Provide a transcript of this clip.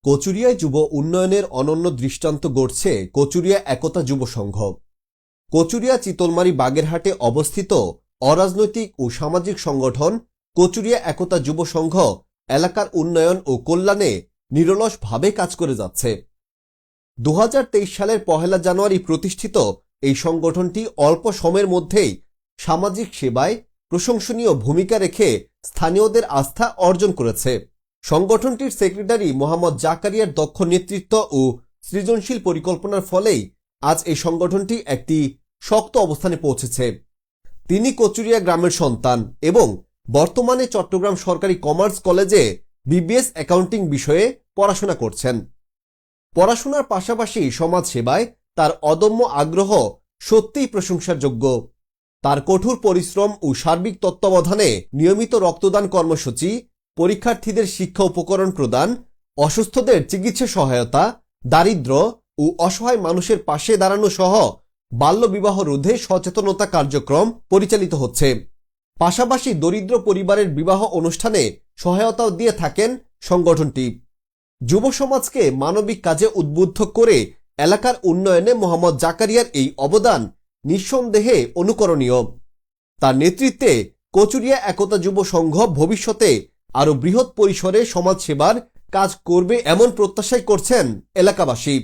কচুরিয়ায় যুব উন্নয়নের অনন্য দৃষ্টান্ত গড়ছে কচুরিয়া একতা যুব সংঘ। কচুরিয়া চিতলমারী বাগেরহাটে অবস্থিত অরাজনৈতিক ও সামাজিক সংগঠন কচুরিয়া একতা যুব সংঘ এলাকার উন্নয়ন ও কল্যাণে নিরলসভাবে কাজ করে যাচ্ছে। 2023 সালের 1 জানুয়ারি প্রতিষ্ঠিত এই সংগঠনটি অল্প সময়ের মধ্যেই সামাজিক সেবায় প্রশংসনীয় ভূমিকা রেখে স্থানীয়দের আস্থা অর্জন করেছে। সংগঠনটির সেক্রেটারি মোহাম্মদ জাকারিয়ার দক্ষ নেতৃত্ব ও সৃজনশীল পরিকল্পনার ফলেই আজ এই সংগঠনটি একটি শক্ত অবস্থানে পৌঁছেছে। তিনি কচুরিয়া গ্রামের সন্তান এবং বর্তমানে চট্টগ্রাম সরকারি কমার্স কলেজে বিবিএস অ্যাকাউন্টিং বিষয়ে পড়াশোনা করছেন। পড়াশোনার পাশাপাশি সমাজ সেবায় তার অদম্য আগ্রহ সত্যিই প্রশংসার যোগ্য। তার কঠোর পরিশ্রম ও সার্বিক তত্ত্বাবধানে নিয়মিত রক্তদান কর্মসূচি, পরীক্ষার্থীদের শিক্ষা উপকরণ প্রদান, অসুস্থদের চিকিৎসা সহায়তা, দারিদ্র ও অসহায় মানুষের পাশে দাঁড়ানো সহ বাল্যবিবাহ রোধে সচেতনতা কার্যক্রম পরিচালিত হচ্ছে। পাশাপাশি দরিদ্র পরিবারের বিবাহ অনুষ্ঠানে সহায়তাও দিয়ে থাকেন সংগঠনটি। যুব সমাজকে মানবিক কাজে উদ্বুদ্ধ করে এলাকার উন্নয়নে মোহাম্মদ জাকারিয়ার এই অবদান নিঃসন্দেহে অনুকরণীয়। তার নেতৃত্বে কচুরিয়া একতা যুব সংঘ ভবিষ্যতে আরও বৃহৎ পরিসরে সমাজ সেবার কাজ করবে এমন প্রত্যাশাই করছেন এলাকাবাসী।